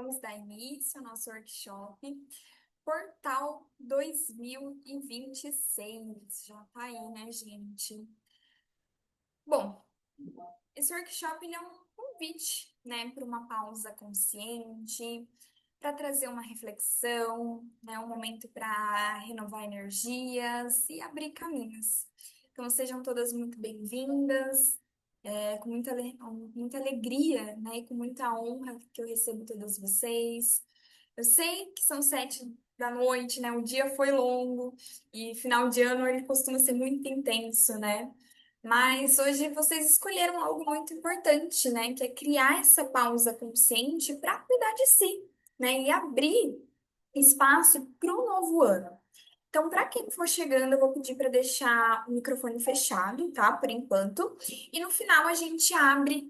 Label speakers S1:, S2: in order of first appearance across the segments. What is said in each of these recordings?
S1: Vamos dar início ao nosso workshop Portal 2026. Já tá aí, né, gente? Bom, esse workshop ele é um convite, né, para uma pausa consciente, para trazer uma reflexão, né, um momento para renovar energias e abrir caminhos. Então, sejam todas muito bem-vindas, com muita alegria, né, e com muita honra que eu recebo todas vocês. Eu sei que são 7 da noite, né, o dia foi longo e final de ano ele costuma ser muito intenso, né? Mas hoje vocês escolheram algo muito importante, né? Que é criar essa pausa consciente para cuidar de si, né? E abrir espaço para um novo ano. Então, para quem for chegando, eu vou pedir para deixar o microfone fechado, tá? Por enquanto. E no final a gente abre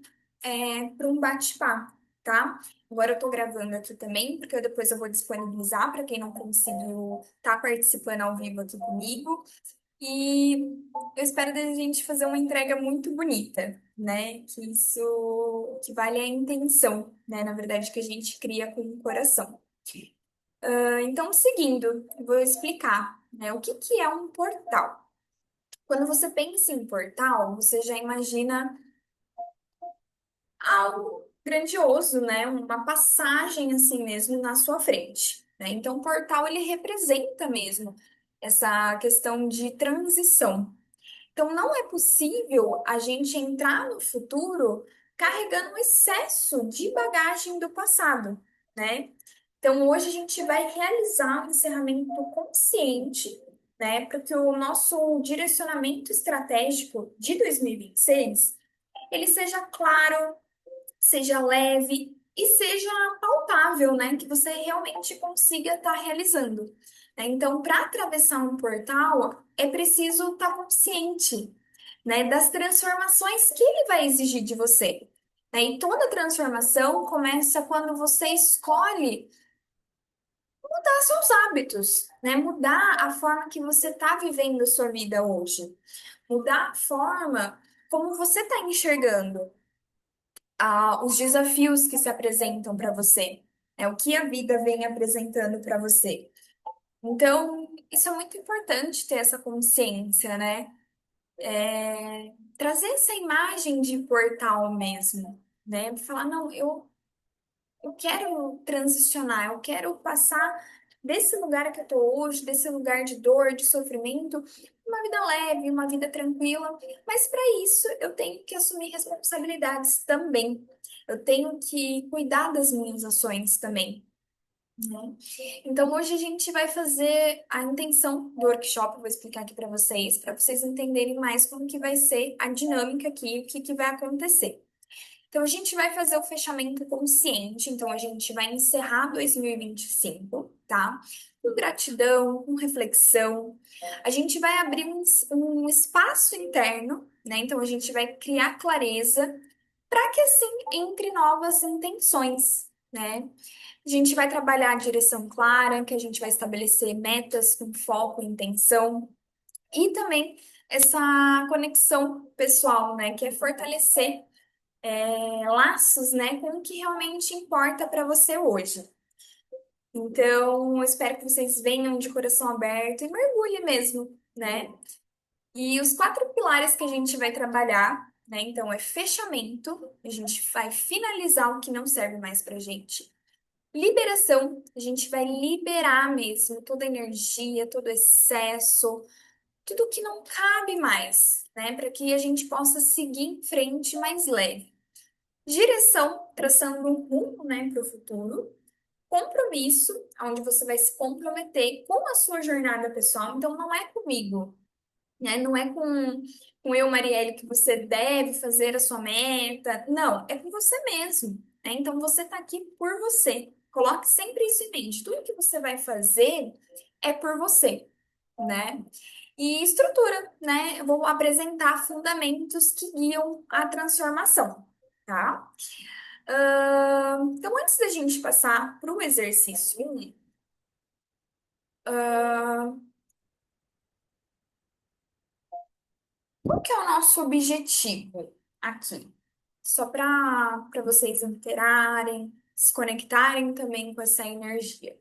S1: para um bate-papo, tá? Agora eu tô gravando aqui também, porque depois eu vou disponibilizar para quem não conseguiu estar participando ao vivo aqui comigo. E eu espero da gente fazer uma entrega muito bonita, né? Que isso que vale a intenção, né? Na verdade, que a gente cria com o coração. Então, seguindo, eu vou explicar, né? O que que é um portal? Quando você pensa em portal, você já imagina algo grandioso, né? Uma passagem assim mesmo na sua frente, né? Então, o portal ele representa mesmo essa questão de transição. Então, não é possível a gente entrar no futuro carregando um excesso de bagagem do passado, né? Então, hoje a gente vai realizar um encerramento consciente, né, para que o nosso direcionamento estratégico de 2026 ele seja claro, seja leve e seja palpável, né? Que você realmente consiga estar realizando, né? Então, para atravessar um portal, é preciso estar consciente, né, das transformações que ele vai exigir de você. Né? E toda transformação começa quando você escolhe mudar seus hábitos, né? Mudar a forma que você está vivendo a sua vida hoje. Mudar a forma como você está enxergando os desafios que se apresentam para você, é o que a vida vem apresentando para você. Então, isso é muito importante ter essa consciência, né? Trazer essa imagem de portal mesmo, né? Falar, não, eu quero transicionar, eu quero passar desse lugar que eu tô hoje, desse lugar de dor, de sofrimento, uma vida leve, uma vida tranquila. Mas para isso eu tenho que assumir responsabilidades também. Eu tenho que cuidar das minhas ações também, né? Então hoje a gente vai fazer a intenção do workshop, eu vou explicar aqui para vocês entenderem mais como que vai ser a dinâmica aqui, o que que vai acontecer. Então, a gente vai fazer o fechamento consciente. Então, a gente vai encerrar 2025, tá? Com gratidão, com reflexão. A gente vai abrir um espaço interno, né? Então, a gente vai criar clareza para que, assim, entre novas intenções, né? A gente vai trabalhar a direção clara, que a gente vai estabelecer metas com foco e intenção. E também essa conexão pessoal, né? Que é fortalecer laços, né, com o que realmente importa para você hoje. Então, eu espero que vocês venham de coração aberto e mergulhe mesmo, né? E os 4 pilares que a gente vai trabalhar, né? Então, é fechamento, a gente vai finalizar o que não serve mais pra gente. Liberação, a gente vai liberar mesmo toda a energia, todo o excesso, tudo que não cabe mais, né? Para que a gente possa seguir em frente mais leve. Direção, traçando um rumo, né, para o futuro. Compromisso, onde você vai se comprometer com a sua jornada pessoal. Então, não é comigo, né? Não é com eu, Marielle, que você deve fazer a sua meta. Não, é com você mesmo, né? Então, você está aqui por você. Coloque sempre isso em mente. Tudo que você vai fazer é por você, né? E estrutura, né? Eu vou apresentar fundamentos que guiam a transformação, tá? Então, antes da gente passar para o exercício 1, qual que é o nosso objetivo aqui? Só para vocês interarem. se conectarem também com essa energia.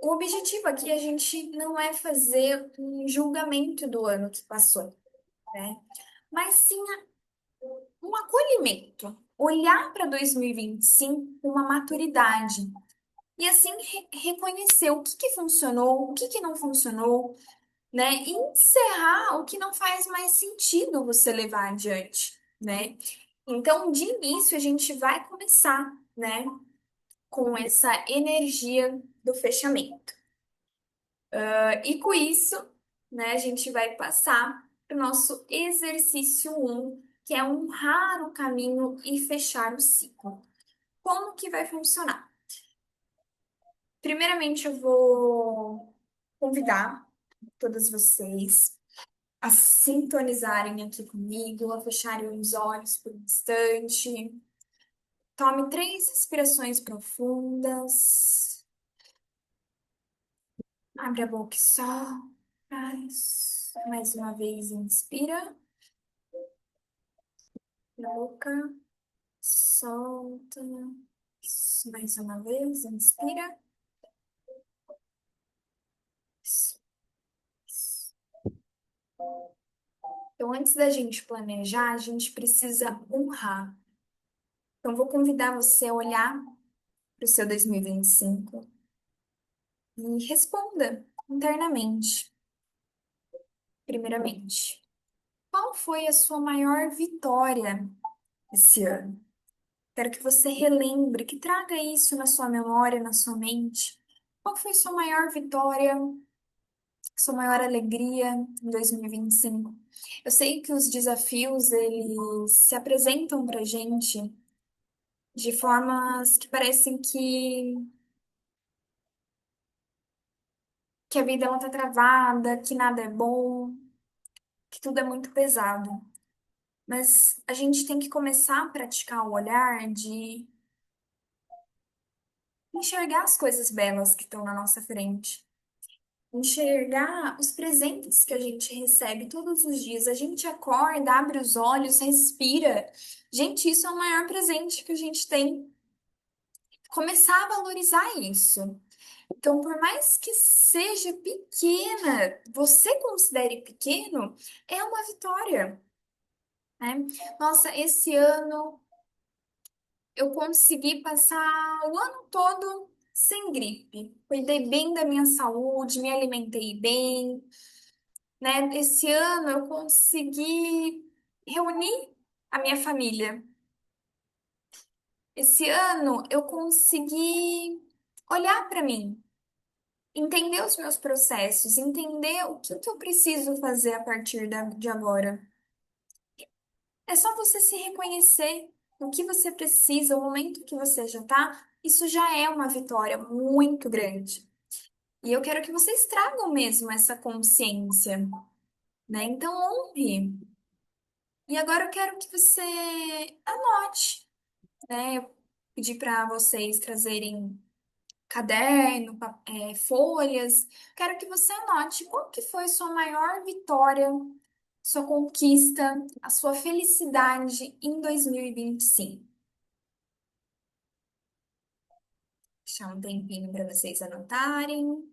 S1: O objetivo aqui a gente não é fazer um julgamento do ano que passou, né? Mas sim um acolhimento. Olhar para 2025 com uma maturidade. E assim reconhecer o que que funcionou, o que que não funcionou, né? E encerrar o que não faz mais sentido você levar adiante, né? Então, de início, a gente vai começar, né, com essa energia do fechamento. E com isso, né, a gente vai passar para o nosso exercício um, que é honrar o caminho e fechar o ciclo. Como que vai funcionar? Primeiramente, eu vou convidar todas vocês a sintonizarem aqui comigo, a fecharem os olhos por um instante. Tome 3 respirações profundas. Abre a boca e solta. Mais uma vez, inspira na boca, solta. Mais uma vez, inspira. Então, antes da gente planejar, a gente precisa honrar. Então, vou convidar você a olhar para o seu 2025 e responda internamente, primeiramente. Qual foi a sua maior vitória esse ano? Quero que você relembre, que traga isso na sua memória, na sua mente. Qual foi sua maior vitória, sua maior alegria em 2025? Eu sei que os desafios, eles se apresentam pra gente de formas que parecem que a vida ela tá travada, que nada é bom, que tudo é muito pesado. Mas a gente tem que começar a praticar o olhar de enxergar as coisas belas que estão na nossa frente. Enxergar os presentes que a gente recebe todos os dias. A gente acorda, abre os olhos, respira. Gente, isso é o maior presente que a gente tem. Começar a valorizar isso. Então, por mais que seja pequena, você considere pequeno, é uma vitória, né? Nossa, esse ano eu consegui passar o ano todo sem gripe. Cuidei bem da minha saúde, me alimentei bem, né? Esse ano eu consegui reunir a minha família. Esse ano eu consegui olhar para mim, entender os meus processos, entender o que que eu preciso fazer a partir de agora. É só você se reconhecer no que você precisa, o momento que você já tá, isso já é uma vitória muito grande. E eu quero que vocês tragam mesmo essa consciência, né? Então, honre. E agora eu quero que você anote, né? Eu pedi para vocês trazerem caderno, folhas. Quero que você anote qual que foi sua maior vitória, sua conquista, a sua felicidade em 2025. Deixar um tempinho para vocês anotarem.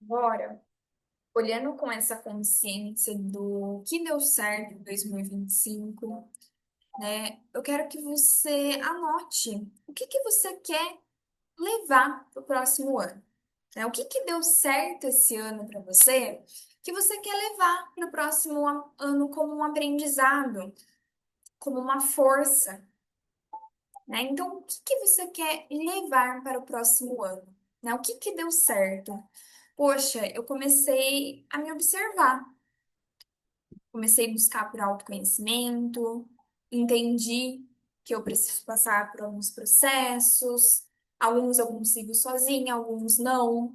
S1: Bora. Olhando com essa consciência do que deu certo em 2025, né? Eu quero que você anote o que que você quer levar para o próximo ano, né? O que que deu certo esse ano para você que você quer levar para o próximo ano como um aprendizado, como uma força, né? Então, o que que você quer levar para o próximo ano, né? O que que deu certo? Poxa, eu comecei a me observar. Comecei a buscar por autoconhecimento, entendi que eu preciso passar por alguns processos, alguns eu consigo sozinha, alguns não.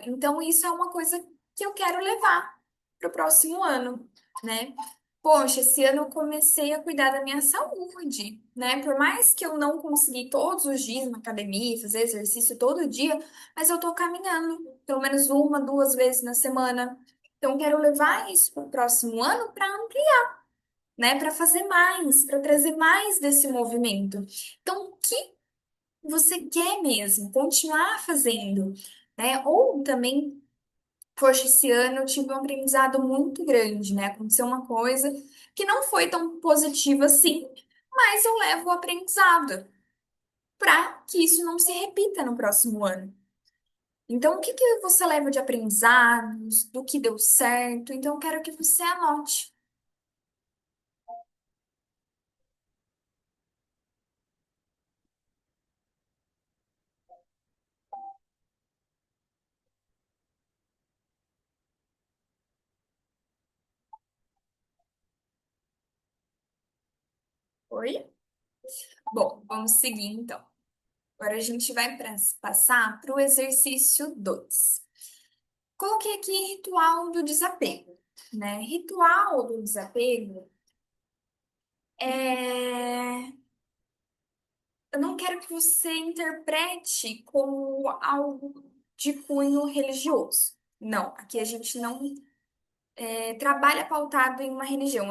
S1: Então, isso é uma coisa que eu quero levar para o próximo ano, né? Poxa, esse ano eu comecei a cuidar da minha saúde, né? Por mais que eu não consegui todos os dias na academia, fazer exercício todo dia, mas eu tô caminhando, pelo menos uma, duas vezes na semana. Então, quero levar isso para o próximo ano para ampliar, né? Para fazer mais, para trazer mais desse movimento. Então, o que você quer mesmo? Continuar fazendo, né? Ou também poxa, esse ano eu tive um aprendizado muito grande, né? Aconteceu uma coisa que não foi tão positiva assim, mas eu levo o aprendizado para que isso não se repita no próximo ano. Então, o que que você leva de aprendizados, do que deu certo? Então, eu quero que você anote. Oi? Bom, vamos seguir então. Agora a gente vai passar para o exercício 2. Coloquei aqui ritual do desapego, né? Ritual do desapego é eu não quero que você interprete como algo de cunho religioso. Não, aqui a gente não trabalha pautado em uma religião.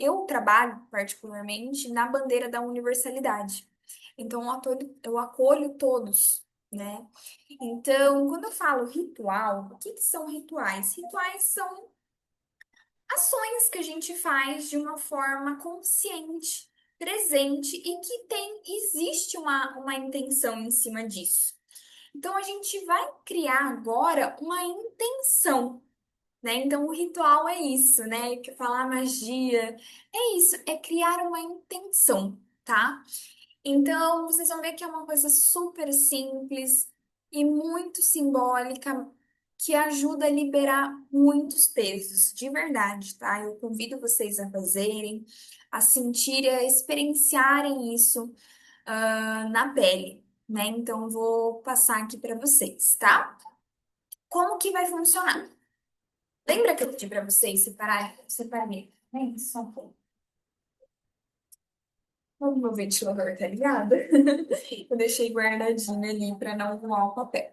S1: Eu trabalho particularmente na bandeira da universalidade. Então, eu acolho todos, né? Então, quando eu falo ritual, o que que são rituais? Rituais são ações que a gente faz de uma forma consciente, presente e que existe uma intenção em cima disso. Então a gente vai criar agora uma intenção, né? Então o ritual é isso, né? Que falar magia é isso, é criar uma intenção, tá? Então, vocês vão ver que é uma coisa super simples e muito simbólica que ajuda a liberar muitos pesos, de verdade, tá? Eu convido vocês a fazerem, a sentirem, a experienciarem isso, na pele, né? Então, vou passar aqui para vocês, tá? Como que vai funcionar? Lembra que eu pedi para vocês separarem? Vem, só um pouco. O meu ventilador, tá ligado? Eu deixei guardadinho ali para não voar o papel.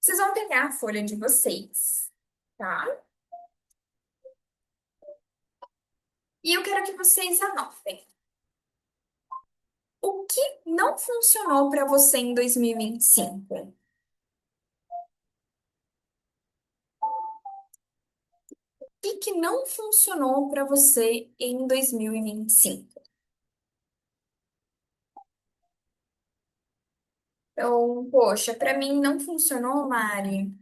S1: Vocês vão pegar a folha de vocês, tá? E eu quero que vocês anotem. O que não funcionou para você em 2025? O que que não funcionou para você em 2025? Então, poxa, para mim não funcionou, Mari,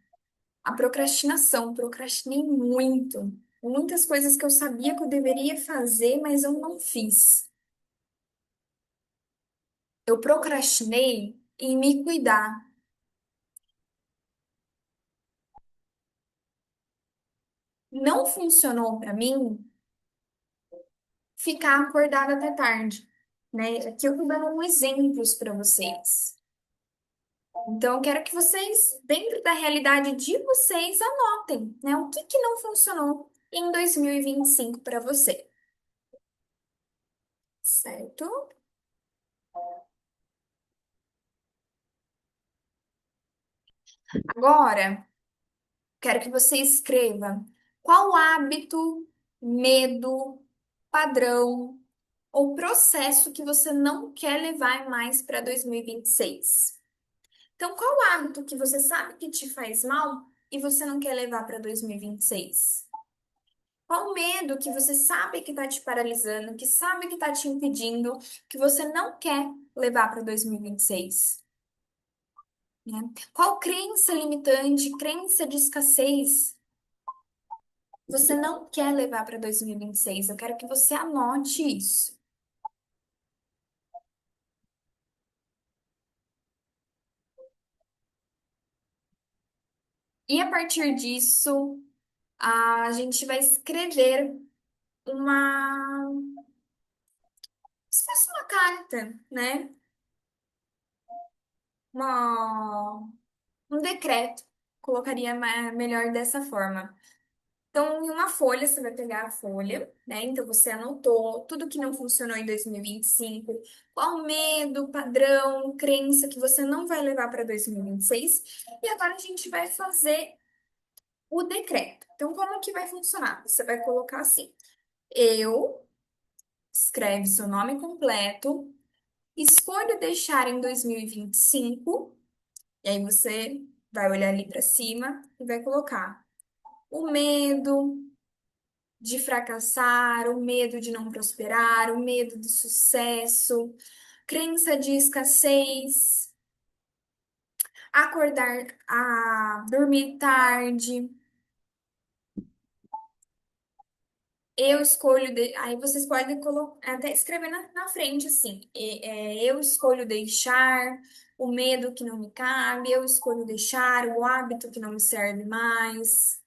S1: a procrastinação. Procrastinei muito. Muitas coisas que eu sabia que eu deveria fazer, mas eu não fiz. Eu procrastinei em me cuidar. Não funcionou para mim ficar acordada até tarde, né? Aqui eu tô dando exemplos para vocês. Então, eu quero que vocês, dentro da realidade de vocês, anotem, né? O que que não funcionou em 2025 para você, certo? Agora, quero que você escreva qual hábito, medo, padrão ou processo que você não quer levar mais para 2026. Então, qual hábito que você sabe que te faz mal e você não quer levar para 2026? Qual medo que você sabe que está te paralisando, que sabe que está te impedindo, que você não quer levar para 2026? Né? Qual crença limitante, crença de escassez você não quer levar para 2026? Eu quero que você anote isso. E a partir disso, a gente vai escrever uma, se fosse uma carta, né? Uma, um decreto. Colocaria melhor dessa forma. Então, em uma folha, você vai pegar a folha, né? Então, você anotou tudo que não funcionou em 2025, qual medo, padrão, crença que você não vai levar para 2026. E agora a gente vai fazer o decreto. Então, como que vai funcionar? Você vai colocar assim: eu, escreve seu nome completo, escolho deixar em 2025, e aí você vai olhar ali para cima e vai colocar o medo de fracassar, o medo de não prosperar, o medo do sucesso, crença de escassez, acordar, dormir tarde. Eu escolho, aí vocês podem até escrever na frente assim, eu escolho deixar o medo que não me cabe, eu escolho deixar o hábito que não me serve mais.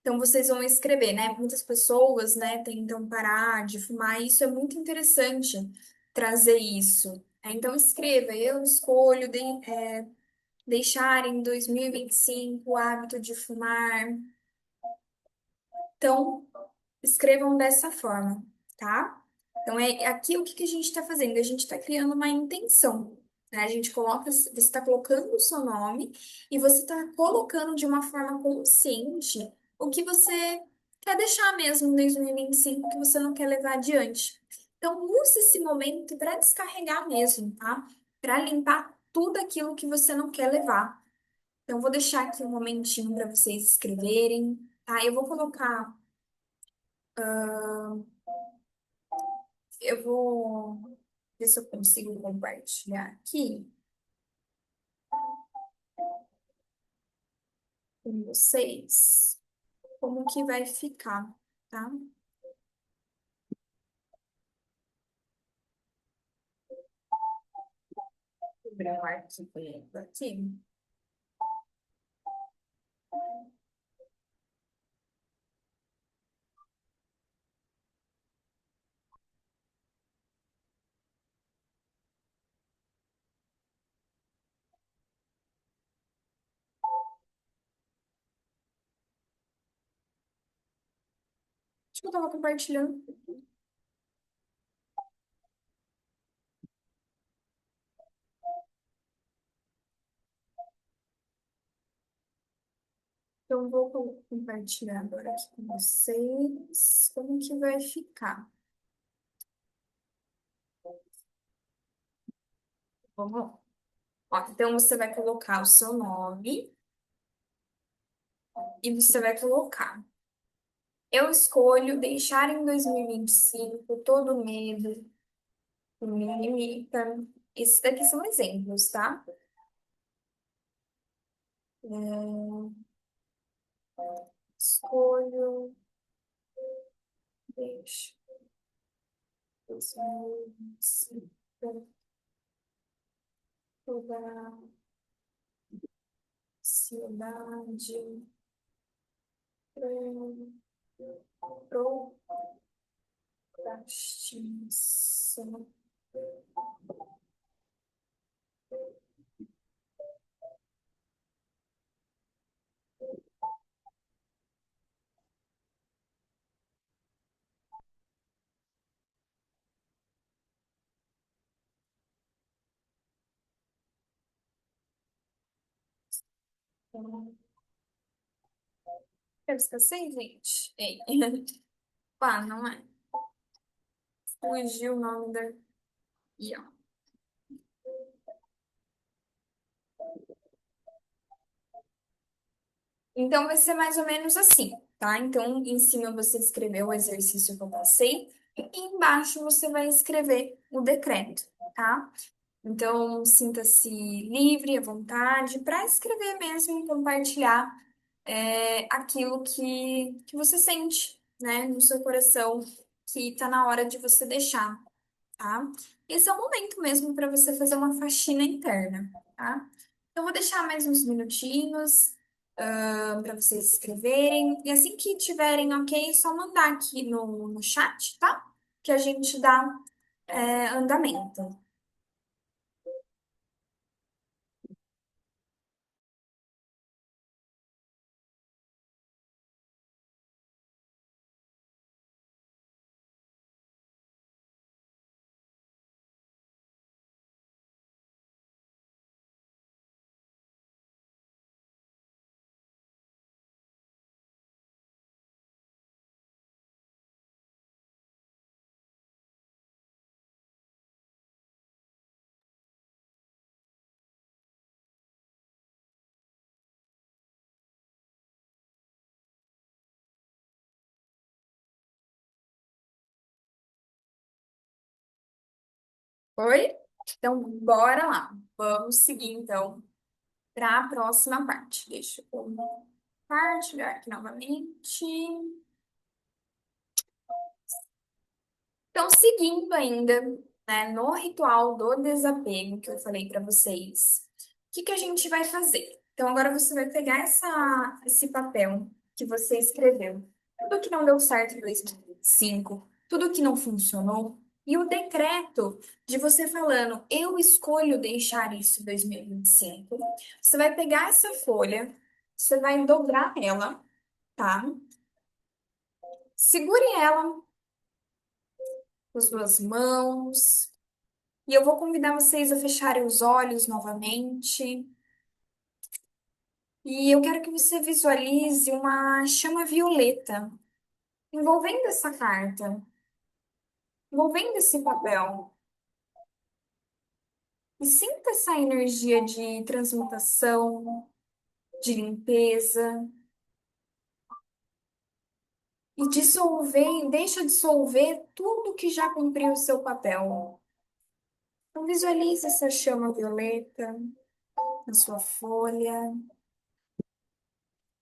S1: Então, vocês vão escrever, né? Muitas pessoas, né, tentam parar de fumar, e isso é muito interessante trazer isso. Então, escreva, eu escolho deixar em 2025 o hábito de fumar. Então, escrevam dessa forma, tá? Então, aqui o que que a gente está fazendo? A gente está criando uma intenção, né? A gente coloca, você está colocando o seu nome e você está colocando de uma forma consciente o que você quer deixar mesmo em 2025, que você não quer levar adiante. Então, use esse momento para descarregar mesmo, tá? Para limpar tudo aquilo que você não quer levar. Então, vou deixar aqui um momentinho para vocês escreverem, tá? Eu vou colocar. Eu vou ver se eu consigo compartilhar aqui com vocês como que vai ficar, tá? Vou abrir um arquivo aqui. Acho que eu tava compartilhando. Então, eu vou compartilhar agora aqui com vocês como que vai ficar. Vamos lá. Ó, então, você vai colocar o seu nome e você vai colocar. Eu escolho deixar em 2025 todo medo que me limita. Esses daqui são exemplos, tá? Escolho, deixa, toda ansiedade, procrastinação. Quero esquecer, gente? Ei. Pá, não é. Fugiu o nome da. Ih, ó. Então, vai ser mais ou menos assim, tá? Então, em cima você escreveu o exercício que eu passei, e embaixo você vai escrever o decreto, tá? Então, sinta-se livre, à vontade, para escrever mesmo e compartilhar aquilo que você sente, né, no seu coração, que tá na hora de você deixar, tá? Esse é o momento mesmo para você fazer uma faxina interna, tá? Então, vou deixar mais uns minutinhos, para vocês escreverem, e assim que tiverem ok, é só mandar aqui no chat, tá? Que a gente dá, andamento. Oi? Então, bora lá. Vamos seguir, então, para a próxima parte. Deixa eu compartilhar aqui novamente. Então, seguindo ainda, né, no ritual do desapego que eu falei para vocês, o que que a gente vai fazer? Então, agora você vai pegar esse papel que você escreveu. Tudo que não deu certo em 2025, tudo que não funcionou, e o decreto de você falando, eu escolho deixar isso em 2025. Você vai pegar essa folha, você vai dobrar ela, tá? Segure ela com as duas mãos. E eu vou convidar vocês a fecharem os olhos novamente. E eu quero que você visualize uma chama violeta envolvendo essa carta, envolvendo esse papel. E sinta essa energia de transmutação, de limpeza. E dissolver, deixa dissolver tudo que já cumpriu o seu papel. Então visualize essa chama violeta na sua folha.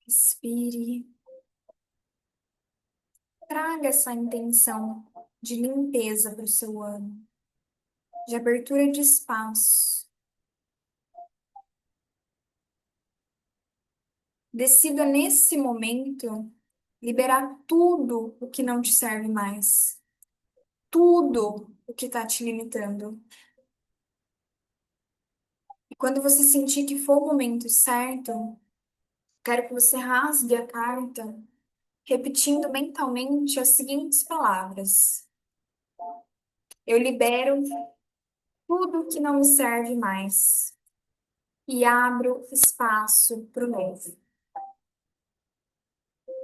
S1: Respire. Traga essa intenção de limpeza para o seu ano, de abertura de espaço. Decida nesse momento liberar tudo o que não te serve mais, tudo o que está te limitando. E quando você sentir que for o momento certo, quero que você rasgue a carta, repetindo mentalmente as seguintes palavras: eu libero tudo o que não me serve mais e abro espaço para o novo.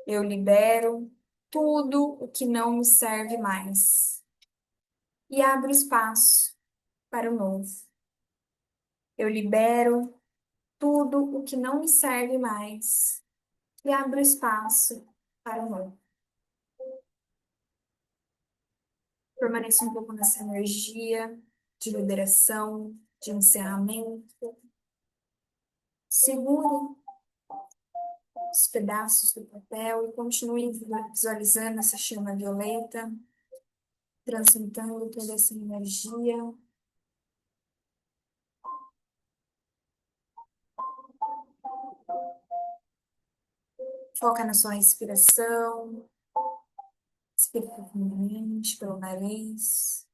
S1: Eu libero tudo o que não me serve mais e abro espaço para o novo. Eu libero tudo o que não me serve mais e abro espaço para o novo. Permaneça um pouco nessa energia de liberação, de encerramento. Segure os pedaços do papel e continue visualizando essa chama violeta, transmutando toda essa energia. Foca na sua respiração. Inspira profundamente pelo nariz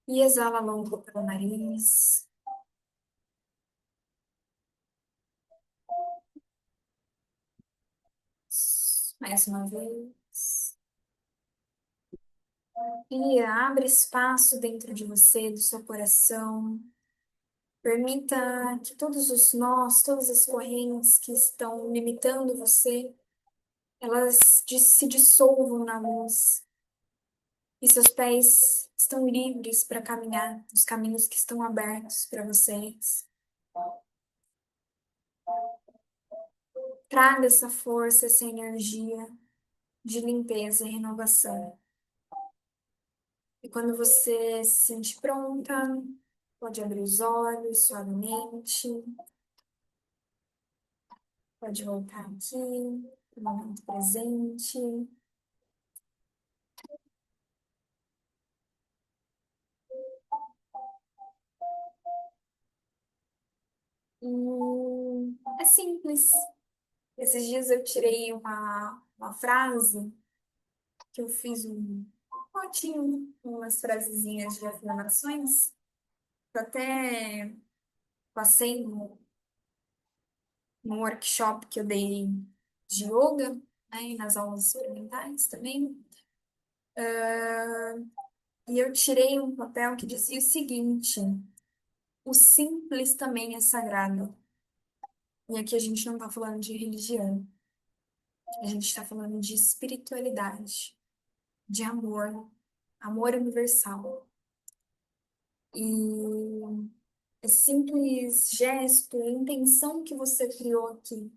S1: e exala longo pelo nariz. Mais uma vez. E abre espaço dentro de você, do seu coração. Permita que todos os nós, todas as correntes que estão limitando você, elas se dissolvam na luz. E seus pés estão livres para caminhar nos caminhos que estão abertos para vocês. Traga essa força, essa energia de limpeza e renovação. E quando você se sente pronta, pode abrir os olhos suavemente, pode voltar aqui, no momento presente. E é simples. Esses dias eu tirei uma frase que eu fiz um potinho, umas frasezinhas de afirmações. Eu até passei no workshop que eu dei de yoga, né, e nas aulas experimentais também. E eu tirei um papel que dizia o seguinte: o simples também é sagrado. E aqui a gente não está falando de religião, a gente está falando de espiritualidade, de amor, amor universal. E esse simples gesto, a intenção que você criou aqui,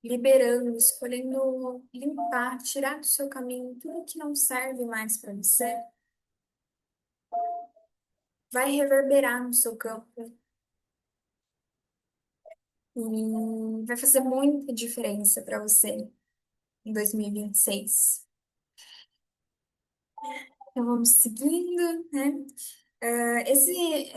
S1: liberando, escolhendo limpar, tirar do seu caminho tudo que não serve mais para você, vai reverberar no seu campo e vai fazer muita diferença para você em 2026. Então vamos seguindo, né? Esse,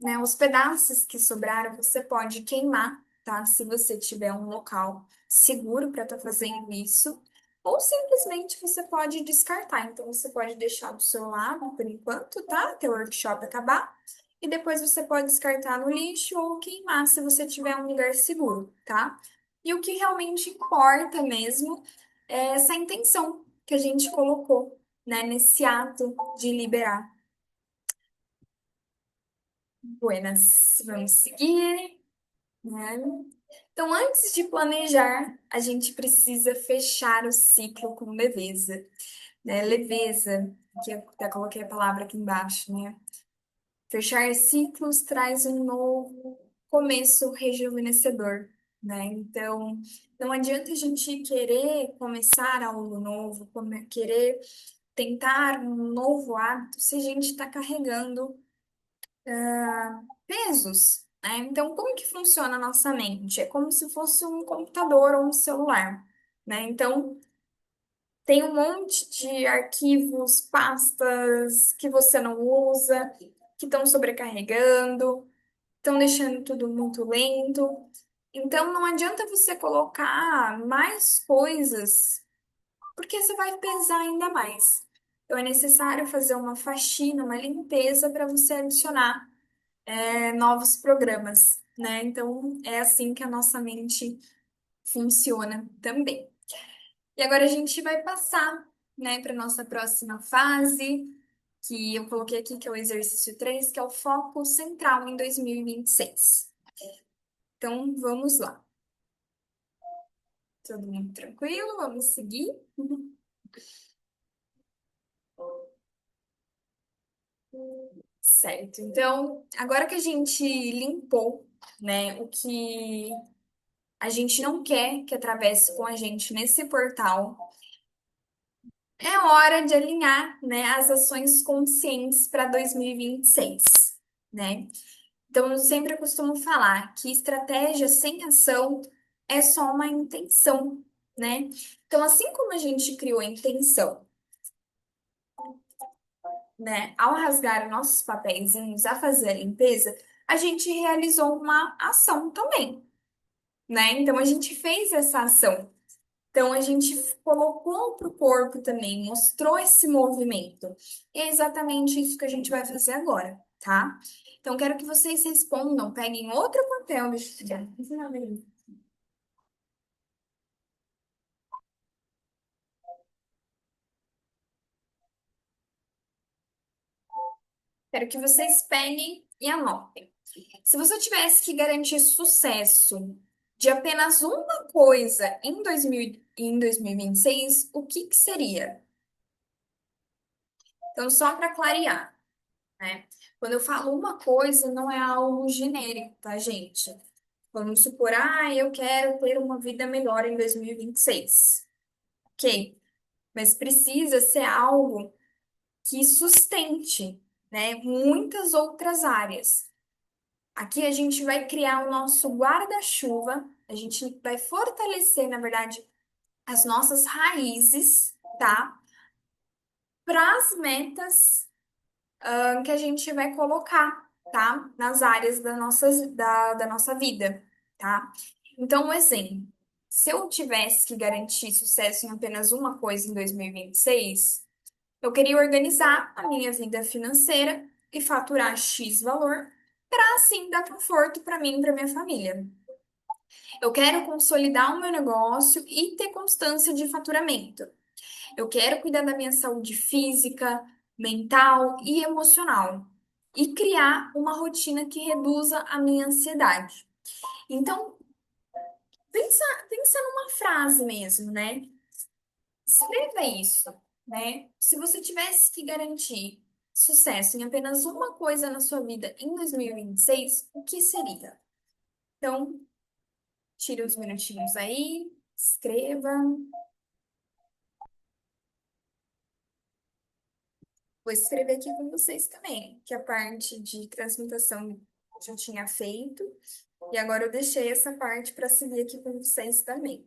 S1: né, os pedaços que sobraram você pode queimar, tá? Se você tiver um local seguro para estar fazendo isso, ou simplesmente você pode descartar. Então você pode deixar do seu lado por enquanto, tá? Até o workshop acabar. E depois você pode descartar no lixo ou queimar se você tiver um lugar seguro, tá? E o que realmente importa mesmo é essa intenção que a gente colocou, né, nesse ato de liberar. Buenas, vamos seguir, né? Então, antes de planejar, a gente precisa fechar o ciclo com leveza, né? Leveza, que eu até coloquei a palavra aqui embaixo, né? Fechar ciclos traz um novo começo rejuvenescedor, né? Então, não adianta a gente querer começar algo novo, querer tentar um novo hábito se a gente está carregando pesos, né? Então, como que funciona a nossa mente? É como se fosse um computador ou um celular, né? Então, tem um monte de arquivos, pastas que você não usa, que estão sobrecarregando, estão deixando tudo muito lento. Então, não adianta você colocar mais coisas, porque você vai pesar ainda mais. Então, é necessário fazer uma faxina, uma limpeza para você adicionar novos programas, né? Então, é assim que a nossa mente funciona também. E agora a gente vai passar, né, para nossa próxima fase, que eu coloquei aqui, que é o exercício 3, que é o foco central em 2026. Então, vamos lá. Todo mundo tranquilo? Vamos seguir? Certo. Então, agora que a gente limpou, né, o que a gente não quer que atravesse com a gente nesse portal, é hora de alinhar, né, as ações conscientes para 2026, né? Então, eu sempre costumo falar que estratégia sem ação é só uma intenção, né? Então, assim como a gente criou a intenção, né, ao rasgar nossos papeizinhos, a fazer a limpeza, a gente realizou uma ação também, né? Então, a gente fez essa ação. Então, a gente colocou para o corpo também, mostrou esse movimento. E é exatamente isso que a gente vai fazer agora, tá? Então, quero que vocês respondam, peguem outro papel, deixa eu ver. Quero que vocês peguem e anotem. Se você tivesse que garantir sucesso de apenas uma coisa em 2026, o que que seria? Então, só para clarear, né? Quando eu falo uma coisa, não é algo genérico, tá, gente? Vamos supor, eu quero ter uma vida melhor em 2026. Ok, mas precisa ser algo que sustente, né, muitas outras áreas. Aqui a gente vai criar o nosso guarda-chuva, a gente vai fortalecer, na verdade, as nossas raízes, tá? Para as metas que a gente vai colocar, tá? Nas áreas da nossa vida, tá? Então, um exemplo. Se eu tivesse que garantir sucesso em apenas uma coisa em 2026, eu queria organizar a minha vida financeira e faturar X valor para assim dar conforto para mim e para minha família. Eu quero consolidar o meu negócio e ter constância de faturamento. Eu quero cuidar da minha saúde física, mental e emocional e criar uma rotina que reduza a minha ansiedade. Então, pensa numa frase mesmo, né? Escreva isso, né? Se você tivesse que garantir sucesso em apenas uma coisa na sua vida em 2026, o que seria? Então, Tire uns minutinhos aí, escreva. Vou escrever aqui com vocês também, que a parte de transmutação eu já tinha feito, e agora eu deixei essa parte para seguir aqui com vocês também.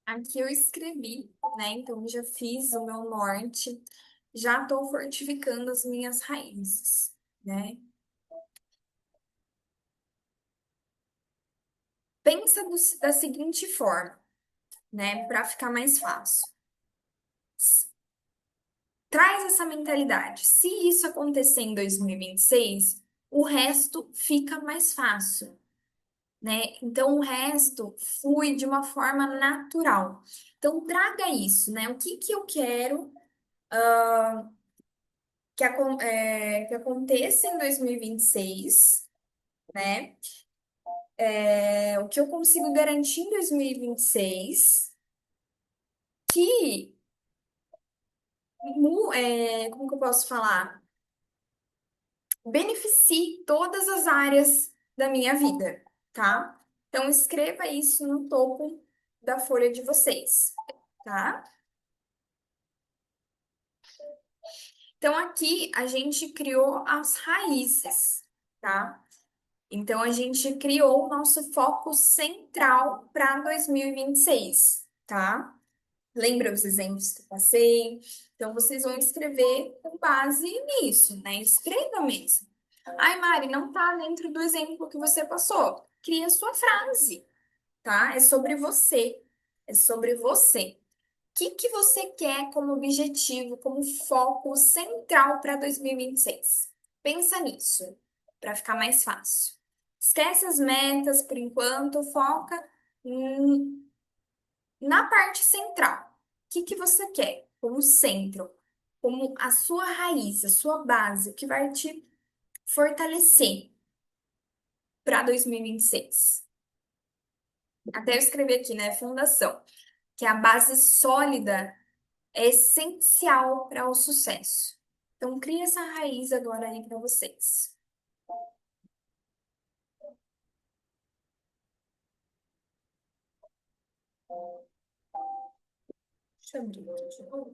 S1: Aqui eu escrevi, né? Então já fiz o meu norte, já estou fortificando as minhas raízes, né? Pensa da seguinte forma, né? Para ficar mais fácil. Traz essa mentalidade. Se isso acontecer em 2026, o resto fica mais fácil, né? Então, o resto flui de uma forma natural. Então, traga isso, né? O que que eu quero que aconteça em 2026, né? O que eu consigo garantir em 2026 que, como que eu posso falar? Beneficie todas as áreas da minha vida, tá? Então, escreva isso no topo da folha de vocês, tá? Então, aqui a gente criou as raízes, tá? Então, a gente criou o nosso foco central para 2026, tá? Lembra os exemplos que eu passei? Então, vocês vão escrever com base nisso, né? Escreva mesmo. Ai, Mari, não tá dentro do exemplo que você passou. Cria a sua frase, tá? É sobre você. É sobre você. O que que você quer como objetivo, como foco central para 2026? Pensa nisso, para ficar mais fácil. Esquece as metas por enquanto, foca na parte central. O que que você quer como centro, como a sua raiz, a sua base, o que vai te fortalecer para 2026? Até eu escrevi aqui, né? Fundação, que é a base sólida, é essencial para o sucesso. Então, cria essa raiz agora aí para vocês. Deixa eu abrir aqui de novo.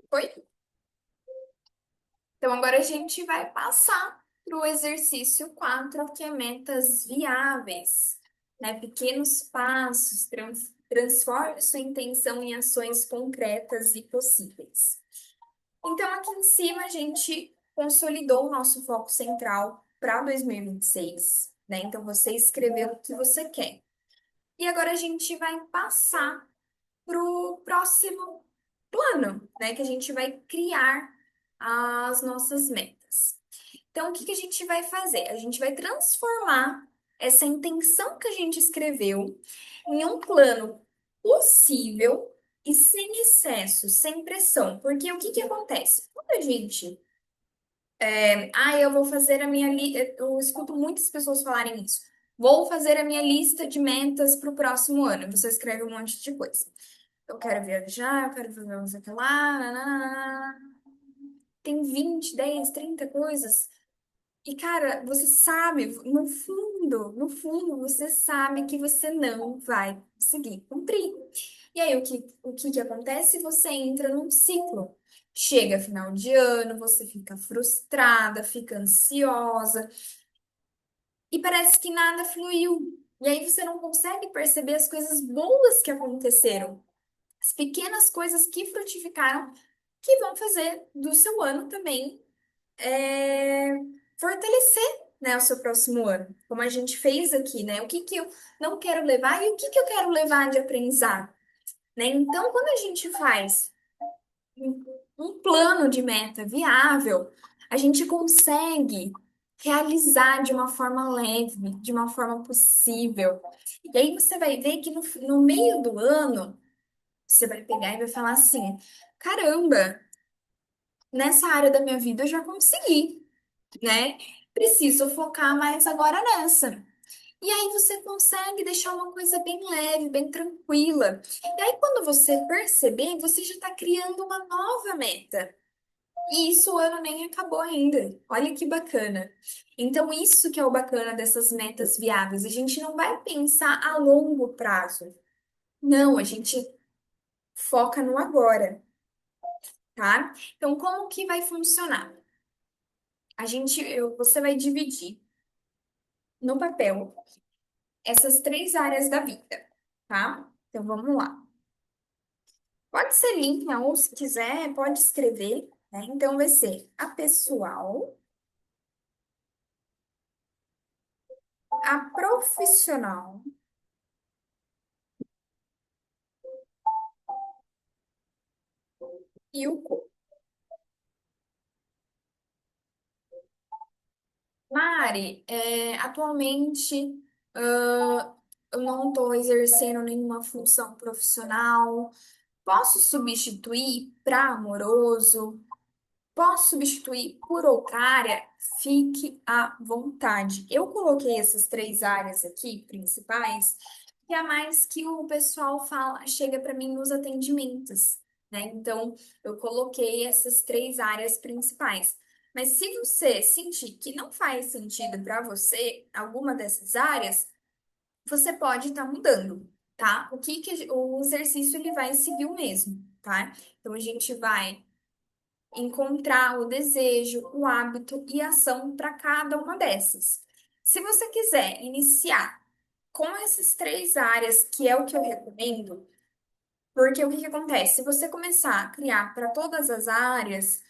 S1: Foi? Então, agora a gente vai passar para o exercício 4, que é metas viáveis, né? Pequenos passos, transforme sua intenção em ações concretas e possíveis. Então, aqui em cima, a gente consolidou o nosso foco central para 2026, né? Então, você escreveu o que você quer. E agora a gente vai passar para o próximo plano, né? Que a gente vai criar as nossas metas. Então, o que que a gente vai fazer? A gente vai transformar essa intenção que a gente escreveu em um plano possível e sem excesso, sem pressão. Porque o que que acontece? Quando a gente, eu vou fazer a minha lista, eu escuto muitas pessoas falarem isso. Vou fazer a minha lista de metas para o próximo ano. Você escreve um monte de coisa. Eu quero viajar, eu quero fazer não sei o que lá. Nananana. Tem 20, 10, 30 coisas. E, cara, você sabe, no fundo, você sabe que você não vai conseguir cumprir. E aí, o que que acontece? Você entra num ciclo. Chega final de ano, você fica frustrada, fica ansiosa, e parece que nada fluiu. E aí você não consegue perceber as coisas boas que aconteceram, as pequenas coisas que frutificaram, que vão fazer do seu ano também é, fortalecer, né, o seu próximo ano, como a gente fez aqui, né? O que que eu não quero levar e o que que eu quero levar de aprendizado, né? Então, quando a gente faz um plano de meta viável, a gente consegue realizar de uma forma leve, de uma forma possível. E aí você vai ver que no meio do ano, você vai pegar e vai falar assim: caramba, nessa área da minha vida eu já consegui, né? Preciso focar mais agora nessa. E aí você consegue deixar uma coisa bem leve, bem tranquila. E aí, quando você perceber, você já está criando uma nova meta. E isso o ano nem acabou ainda. Olha que bacana. Então, isso que é o bacana dessas metas viáveis. A gente não vai pensar a longo prazo. Não, a gente foca no agora, tá? Então, como que vai funcionar? Você vai dividir no papel essas três áreas da vida, tá? Então, vamos lá. Pode ser linha ou, se quiser, pode escrever, né? Então, vai ser a pessoal, a profissional e o corpo. Mari, atualmente, eu não estou exercendo nenhuma função profissional. Posso substituir para amoroso? Posso substituir por outra área? Fique à vontade. Eu coloquei essas três áreas aqui principais, que é a mais que o pessoal fala, chega para mim nos atendimentos, né? Então, eu coloquei essas três áreas principais. Mas se você sentir que não faz sentido para você alguma dessas áreas, você pode estar mudando, tá? O exercício ele vai seguir o mesmo, tá? Então, a gente vai encontrar o desejo, o hábito e a ação para cada uma dessas. Se você quiser iniciar com essas três áreas, que é o que eu recomendo, porque o que que acontece? Se você começar a criar para todas as áreas,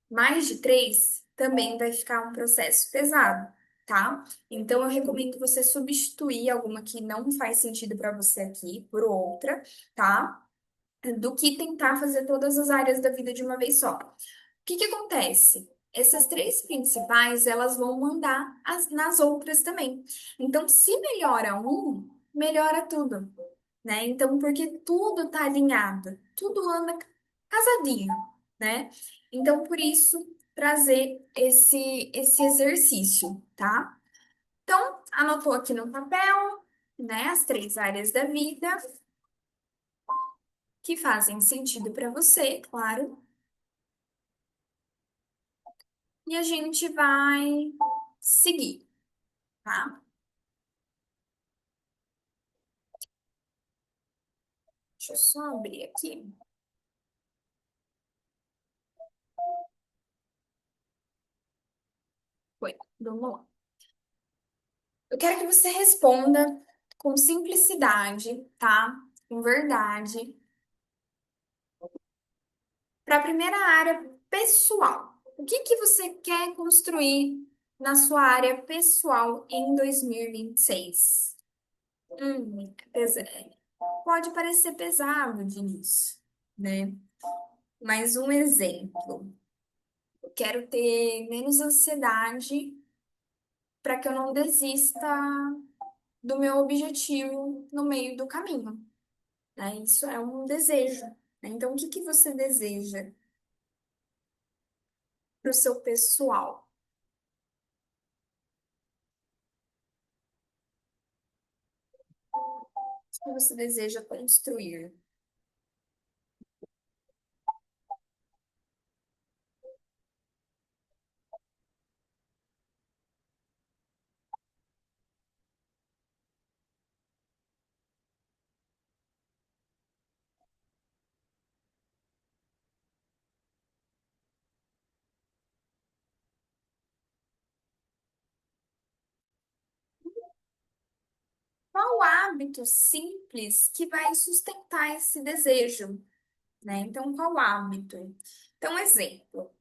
S1: mais de três, também vai ficar um processo pesado, tá? Então eu recomendo você substituir alguma que não faz sentido para você aqui por outra, tá? Do que tentar fazer todas as áreas da vida de uma vez só. O que que acontece? Essas três principais, elas vão mandar nas outras também. Então, se melhora um, melhora tudo, né? Então, porque tudo tá alinhado, tudo anda casadinho, né? Então, por isso, trazer esse exercício, tá? Então, anotou aqui no papel, né, as três áreas da vida que fazem sentido para você, claro. E a gente vai seguir, tá? Deixa eu só abrir aqui. Foi, vamos lá. Eu quero que você responda com simplicidade, tá? Com verdade. Para a primeira área pessoal. O que que você quer construir na sua área pessoal em 2026? Pesa- Pode parecer pesado de início, né? Mas um exemplo. Eu quero ter menos ansiedade para que eu não desista do meu objetivo no meio do caminho, né? Isso é um desejo, né? Então, o que que você deseja para o seu pessoal? O que você deseja construir? qual hábito simples que vai sustentar esse desejo, né? Então, qual hábito? Então, exemplo,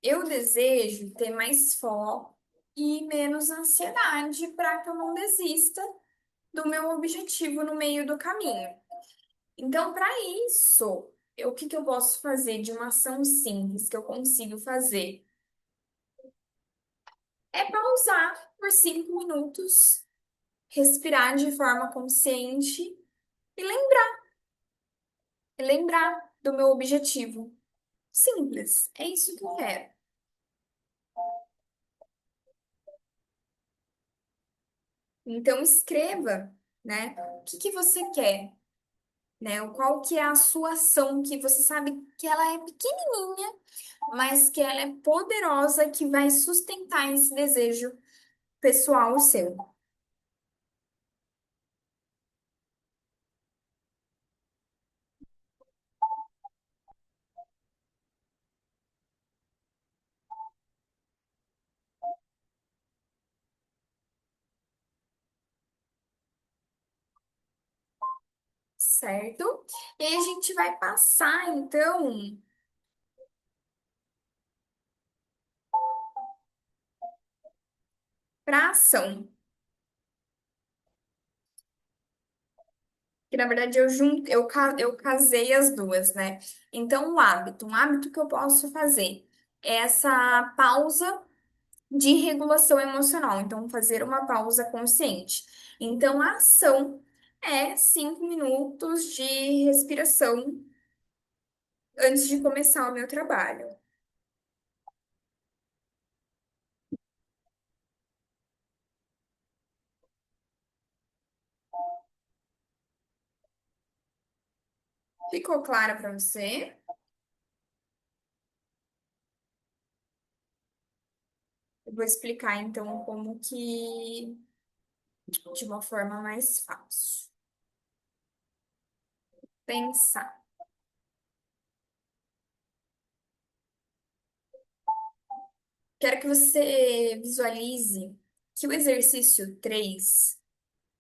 S1: eu desejo ter mais foco e menos ansiedade para que eu não desista do meu objetivo no meio do caminho. Então, para isso, o que que eu posso fazer de uma ação simples que eu consigo fazer? É pausar por 5 minutos, respirar de forma consciente e lembrar do meu objetivo. Simples, é isso que eu quero. Então, escreva, né? O que que você quer, né? Qual que é a sua ação que você sabe que ela é pequenininha, mas que ela é poderosa, que vai sustentar esse desejo pessoal seu. Certo? E aí a gente vai passar, então, para ação. Que na verdade eu casei as duas, né? Então, um hábito que eu posso fazer é essa pausa de regulação emocional. Então, fazer uma pausa consciente. Então, a ação é 5 minutos de respiração antes de começar o meu trabalho. Ficou claro para você? Eu vou explicar então como que de uma forma mais fácil. Pensar. Quero que você visualize que o exercício 3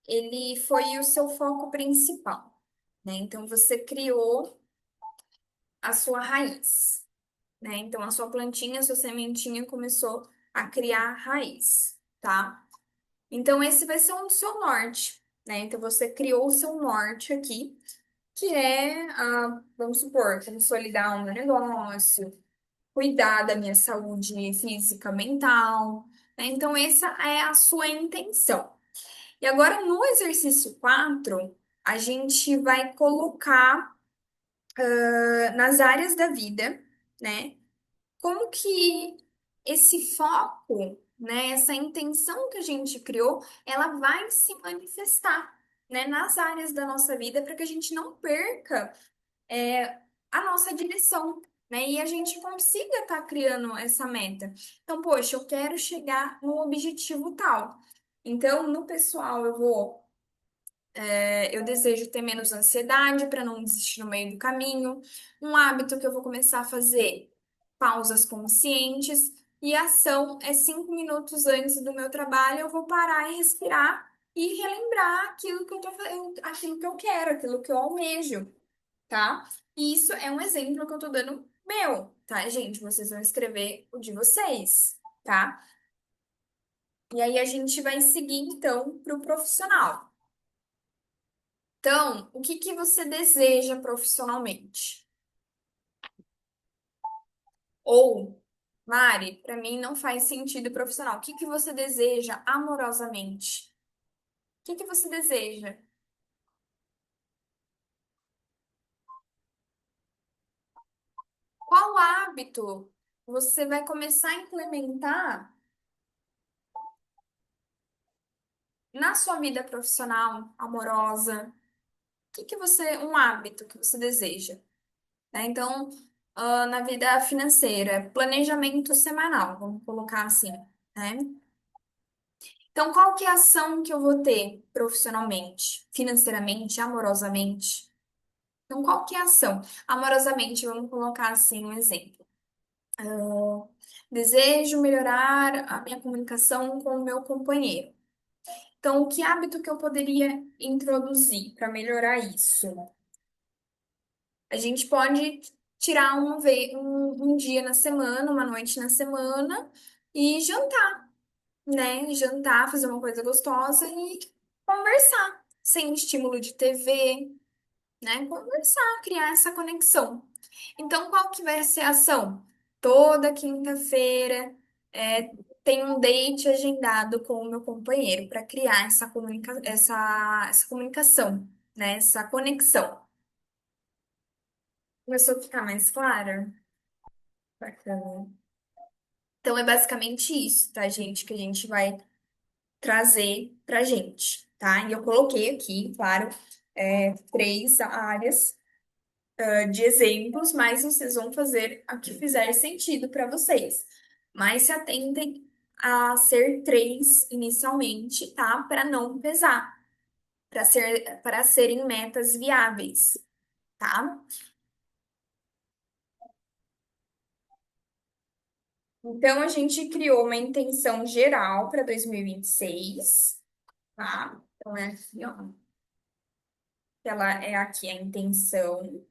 S1: ele foi o seu foco principal, né? Então você criou a sua raiz, né? Então a sua plantinha, a sua sementinha começou a criar raiz, tá? Então esse vai ser o seu norte, né? Então você criou o seu norte aqui, que é, vamos supor, consolidar um negócio, cuidar da minha saúde física, mental, né? Então essa é a sua intenção. E agora no exercício 4 a gente vai colocar nas áreas da vida, né? Como que esse foco, né, essa intenção que a gente criou, ela vai se manifestar, né, nas áreas da nossa vida para que a gente não perca a nossa direção, né, e a gente consiga estar criando essa meta. Então, poxa, eu quero chegar no objetivo tal. Então, no pessoal, eu desejo ter menos ansiedade para não desistir no meio do caminho. Um hábito que eu vou começar a fazer, pausas conscientes. E ação é 5 minutos antes do meu trabalho, eu vou parar e respirar e relembrar aquilo que eu tô, aquilo que eu quero, aquilo que eu almejo, tá? E isso é um exemplo que eu tô dando meu, tá, gente? Vocês vão escrever o de vocês, tá? E aí a gente vai seguir então para o profissional. Então, o que que você deseja profissionalmente? Ou, Mari, para mim não faz sentido profissional. O que que você deseja amorosamente? O que que você deseja? Qual hábito você vai começar a implementar na sua vida profissional, amorosa? Um hábito que você deseja, né? Então, na vida financeira, planejamento semanal, vamos colocar assim, né? Então, qual que é a ação que eu vou ter profissionalmente, financeiramente, amorosamente? Então, qual que é a ação? Amorosamente, vamos colocar assim um exemplo. Desejo melhorar a minha comunicação com o meu companheiro. Então, que hábito que eu poderia introduzir para melhorar isso? A gente pode tirar um dia na semana, uma noite na semana e jantar, né? Jantar, fazer uma coisa gostosa e conversar, sem estímulo de TV, né? Conversar, criar essa conexão. Então, qual que vai ser a ação? Toda quinta-feira é, tem um date agendado com o meu companheiro para criar essa comunicação, né? Essa conexão. Começou a ficar mais clara? Bacana. Então, é basicamente isso, tá, gente? Que a gente vai trazer pra gente, tá? E eu coloquei aqui, claro, três áreas de exemplos, mas vocês vão fazer a que fizer sentido para vocês. Mas se atentem a ser três inicialmente, tá? Para não pesar, para serem metas viáveis, tá? Então a gente criou uma intenção geral para 2026, tá? Então é aqui, ó. Ela é aqui a intenção,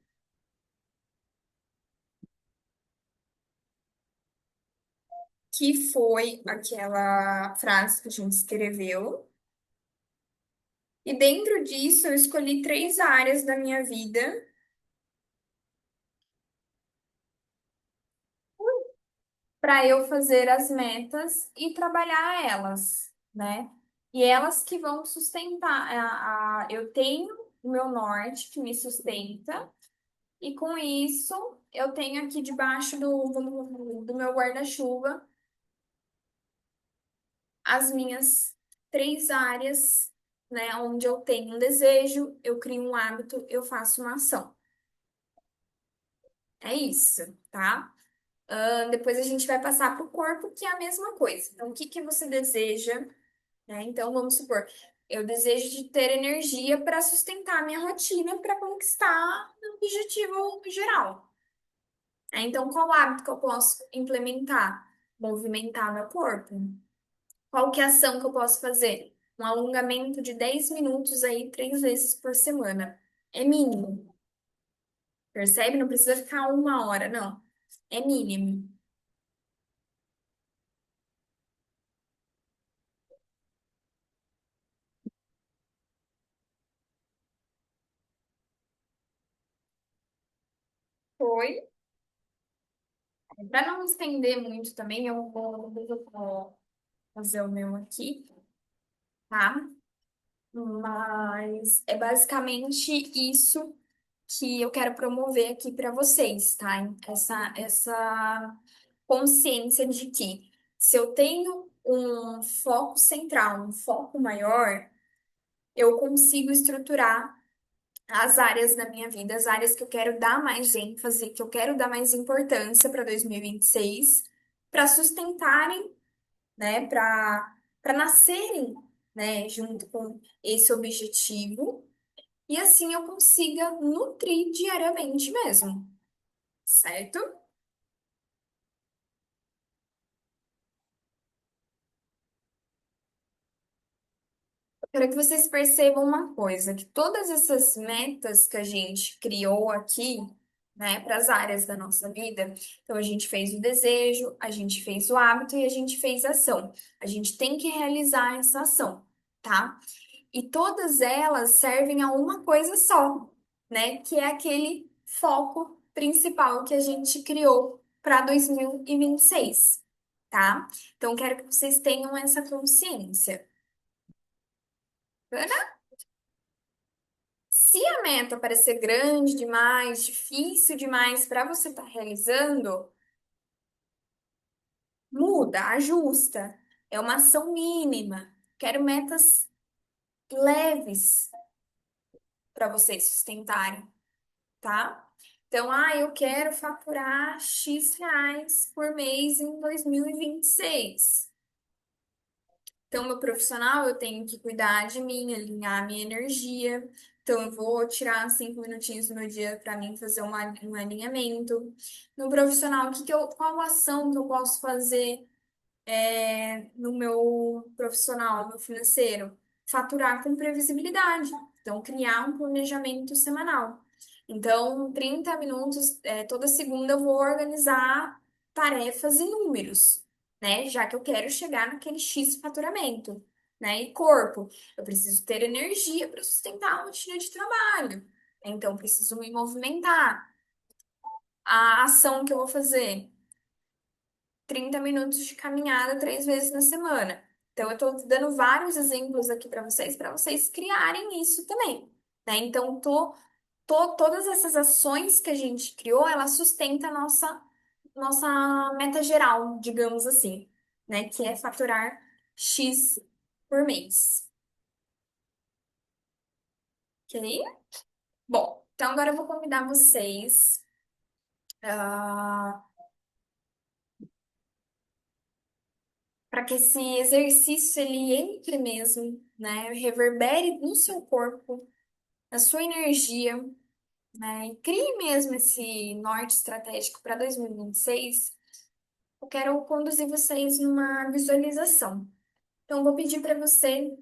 S1: que foi aquela frase que a gente escreveu. E dentro disso, eu escolhi três áreas da minha vida para eu fazer as metas e trabalhar elas, né? E elas que vão sustentar. Eu tenho o meu norte que me sustenta, e com isso eu tenho aqui debaixo do meu guarda-chuva as minhas três áreas, né? Onde eu tenho um desejo, eu crio um hábito, eu faço uma ação. É isso, tá? Depois a gente vai passar para o corpo, que é a mesma coisa. Então, o que que você deseja, né? Então, vamos supor, eu desejo de ter energia para sustentar a minha rotina, para conquistar o objetivo geral. Então, qual hábito que eu posso implementar? Movimentar meu corpo. Qual que é a ação que eu posso fazer? Um alongamento de 10 minutos aí, 3 vezes por semana. É mínimo, percebe? Não precisa ficar 1 hora, não. É mínimo. Foi. Para não estender muito também, eu vou fazer o meu aqui, tá? Mas é basicamente isso que eu quero promover aqui para vocês, tá? Essa consciência de que se eu tenho um foco central, um foco maior, eu consigo estruturar as áreas da minha vida, as áreas que eu quero dar mais ênfase, que eu quero dar mais importância para 2026, para sustentarem, né, para nascerem, né, junto com esse objetivo, e assim eu consiga nutrir diariamente mesmo, certo? Quero que vocês percebam uma coisa, que todas essas metas que a gente criou aqui, né, para as áreas da nossa vida, então a gente fez o desejo, a gente fez o hábito e a gente fez a ação. A gente tem que realizar essa ação, tá? E todas elas servem a uma coisa só, né, que é aquele foco principal que a gente criou para 2026, tá? Então quero que vocês tenham essa consciência. Se a meta parecer grande demais, difícil demais para você estar realizando, muda, ajusta. É uma ação mínima. Quero metas leves para vocês sustentarem, tá? Então, eu quero faturar X reais por mês em 2026. Então, meu profissional, eu tenho que cuidar de mim, alinhar a minha energia. Então, eu vou tirar 5 minutinhos do meu dia para mim fazer um alinhamento. No profissional, qual ação que eu posso fazer no meu profissional, no financeiro? Faturar com previsibilidade. Então, criar um planejamento semanal. Então, 30 minutos, toda segunda eu vou organizar tarefas e números, né? Já que eu quero chegar naquele X faturamento, né? E corpo, eu preciso ter energia para sustentar a rotina de trabalho. Então, preciso me movimentar. A ação que eu vou fazer. 30 minutos de caminhada 3 vezes na semana. Então, eu estou dando vários exemplos aqui para vocês criarem isso também, né? Então, todas essas ações que a gente criou, ela sustenta a nossa meta geral, digamos assim, né? Que é faturar X por mês. Ok? Bom, então agora eu vou convidar vocês para que esse exercício ele entre mesmo, né? Reverbere no seu corpo, na sua energia, né? E crie mesmo esse norte estratégico para 2026. Eu quero conduzir vocês numa visualização. Então, eu vou pedir para você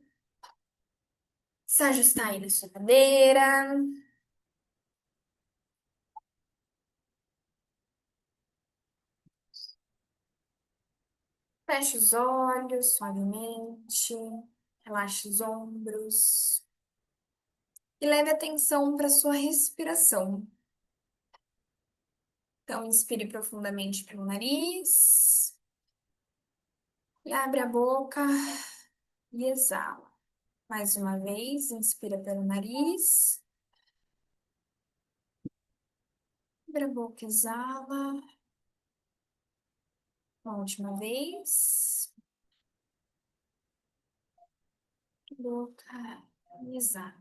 S1: se ajustar aí na sua cadeira, feche os olhos suavemente, relaxe os ombros e leve atenção para sua respiração. Então, inspire profundamente pelo nariz e abre a boca e exala. Mais uma vez, inspira pelo nariz, abre a boca, exala. Uma última vez, boca e exala.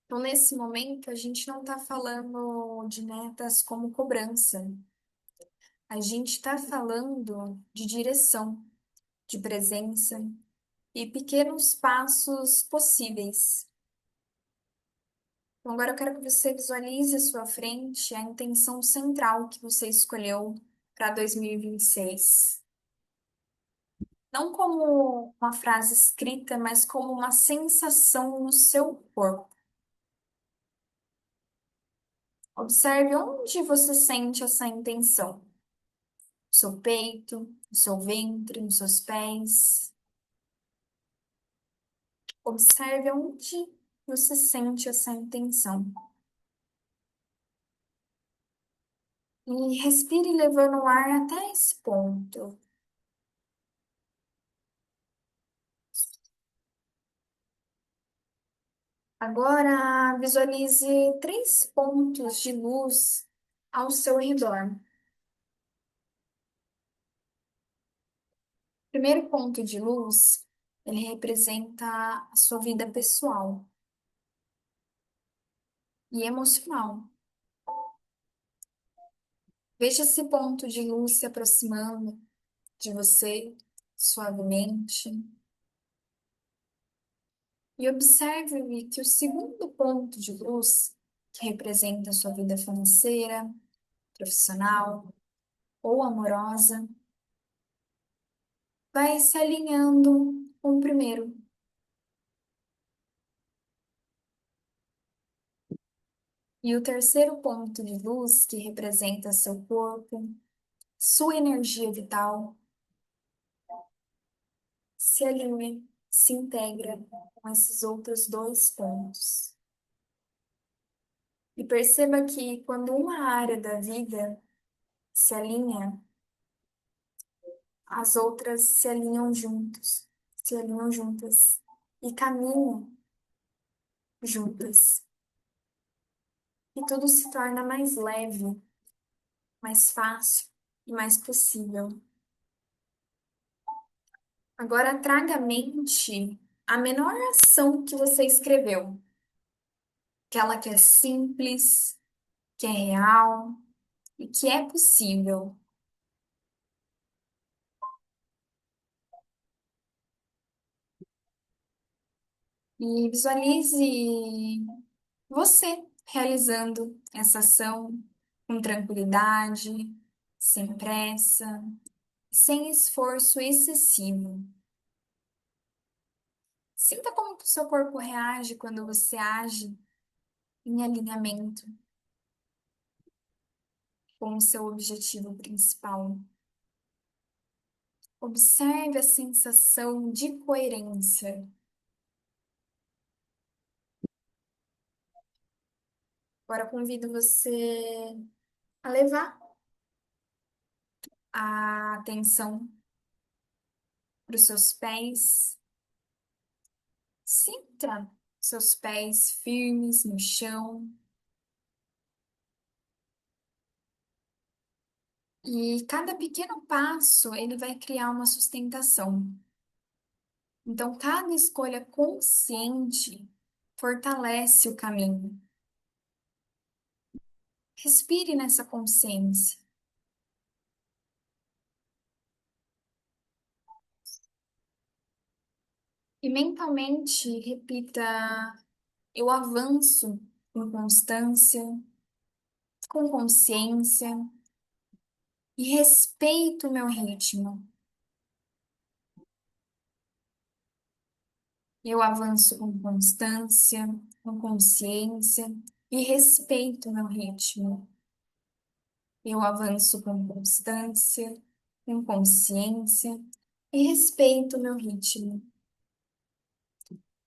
S1: Então, nesse momento, a gente não está falando de metas como cobrança. A gente está falando de direção, de presença e pequenos passos possíveis. Então, agora eu quero que você visualize à sua frente a intenção central que você escolheu para 2026. Não como uma frase escrita, mas como uma sensação no seu corpo. Observe onde você sente essa intenção. No seu peito, no seu ventre, nos seus pés. Observe onde você sente essa intenção. E respire levando o ar até esse ponto. Agora visualize 3 pontos de luz ao seu redor. O primeiro ponto de luz, ele representa a sua vida pessoal e emocional. Veja esse ponto de luz se aproximando de você suavemente e observe que o segundo ponto de luz, que representa a sua vida financeira, profissional ou amorosa, vai se alinhando com o primeiro. E o terceiro ponto de luz, que representa seu corpo, sua energia vital, se alinha, se integra com esses outros 2 pontos. E perceba que quando uma área da vida se alinha, as outras se alinham juntos, se alinham juntas e caminham juntas. E tudo se torna mais leve, mais fácil e mais possível. Agora traga à mente a menor ação que você escreveu. Aquela que é simples, que é real e que é possível. E visualize você realizando essa ação com tranquilidade, sem pressa, sem esforço excessivo. Sinta como que o seu corpo reage quando você age em alinhamento com o seu objetivo principal. Observe a sensação de coerência. Agora convido você a levar a atenção para os seus pés. Sinta seus pés firmes no chão. E cada pequeno passo, ele vai criar uma sustentação. Então, cada escolha consciente fortalece o caminho. Respire nessa consciência. E mentalmente repita: eu avanço com constância, com consciência e respeito o meu ritmo. Eu avanço com constância, com consciência e respeito o meu ritmo. Eu avanço com constância, com consciência e respeito o meu ritmo.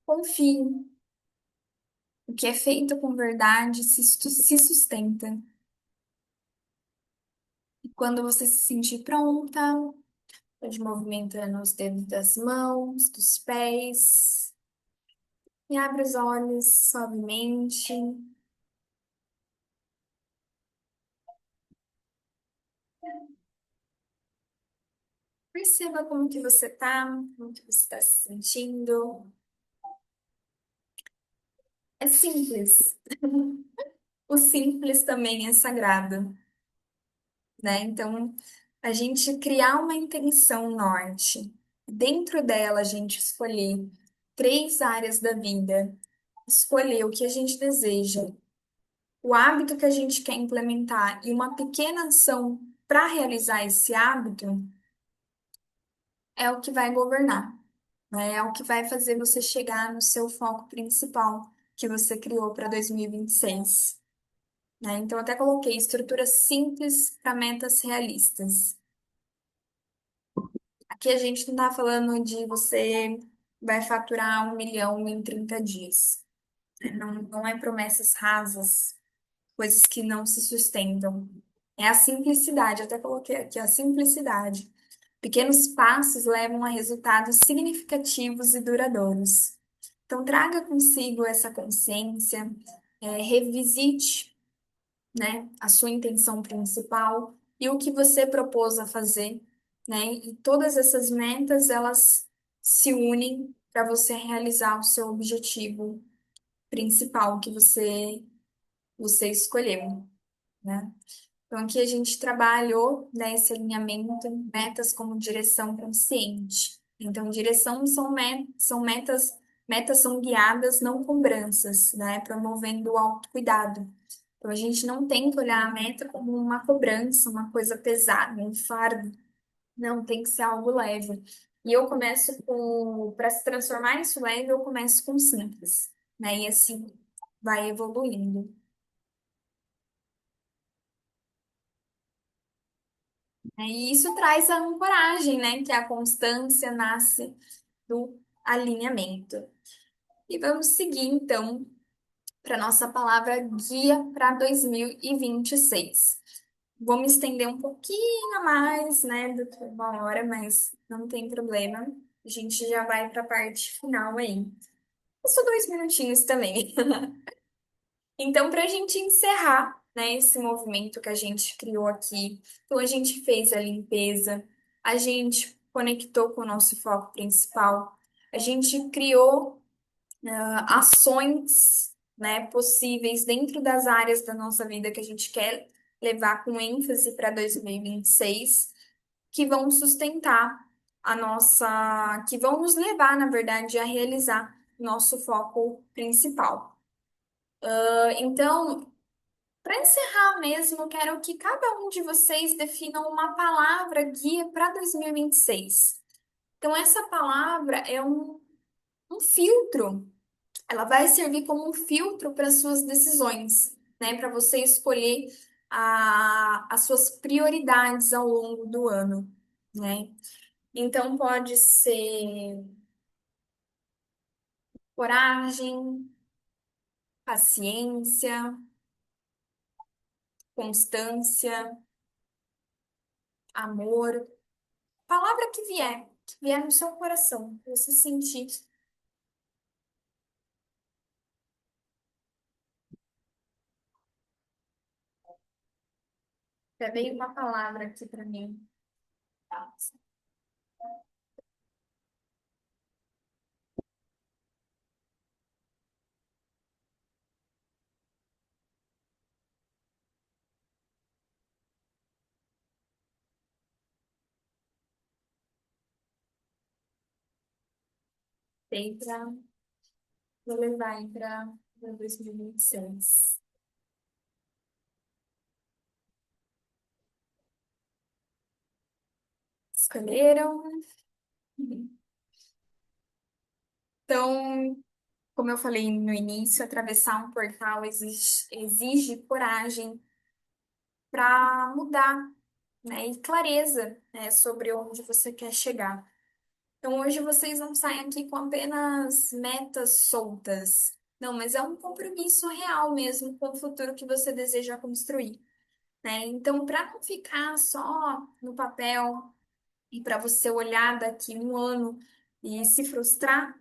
S1: Confie. O que é feito com verdade se sustenta. E quando você se sentir pronta, pode movimentando os dedos das mãos, dos pés, e abre os olhos suavemente. Perceba como que você tá, como que você está se sentindo. É simples. O simples também é sagrado, né? Então, a gente criar uma intenção norte, dentro dela a gente escolher três áreas da vida, escolher o que a gente deseja, o hábito que a gente quer implementar e uma pequena ação para realizar esse hábito é o que vai governar, né? É o que vai fazer você chegar no seu foco principal que você criou para 2026, né? Então, eu até coloquei estruturas simples para metas realistas. Aqui a gente não está falando de você vai faturar 1 milhão em 30 dias. Não, não é promessas rasas, coisas que não se sustentam. É a simplicidade, eu até coloquei aqui a simplicidade. Pequenos passos levam a resultados significativos e duradouros. Então, traga consigo essa consciência, revisite, né, a sua intenção principal e o que você propôs a fazer, né? E todas essas metas, elas se unem para você realizar o seu objetivo principal que você escolheu, né? Então, aqui a gente trabalhou, né, esse alinhamento, metas como direção consciente. Então, direção são metas são guiadas, não cobranças, né, promovendo o autocuidado. Então, a gente não tem que olhar a meta como uma cobrança, uma coisa pesada, um fardo. Não, tem que ser algo leve. E eu começo para se transformar isso leve, eu começo com simples, né, e assim vai evoluindo. E isso traz a ancoragem, né? Que é a constância nasce do alinhamento. E vamos seguir, então, para nossa palavra guia para 2026. Vou me estender um pouquinho a mais, né, do que 1 hora, mas não tem problema. A gente já vai para a parte final aí. Só 2 minutinhos também. Então, para a gente encerrar, né, esse movimento que a gente criou aqui, então a gente fez a limpeza, a gente conectou com o nosso foco principal, a gente criou ações, né, possíveis dentro das áreas da nossa vida que a gente quer levar com ênfase para 2026, que vão sustentar que vão nos levar, na verdade, a realizar nosso foco principal. Então, para encerrar mesmo, eu quero que cada um de vocês definam uma palavra guia para 2026. Então, essa palavra é um filtro. Ela vai servir como um filtro para suas decisões, né? Para você escolher as suas prioridades ao longo do ano, né? Então, pode ser coragem, paciência, constância, amor. Palavra que vier no seu coração, que você sentir. É veio uma palavra aqui para mim. Tem para vou levar aí para 2026. Escolheram? Então, como eu falei no início, atravessar um portal exige coragem para mudar, né? E clareza, né, sobre onde você quer chegar. Então, hoje vocês não saem aqui com apenas metas soltas. Não, mas é um compromisso real mesmo com o futuro que você deseja construir, né? Então, para não ficar só no papel e para você olhar daqui um ano e se frustrar,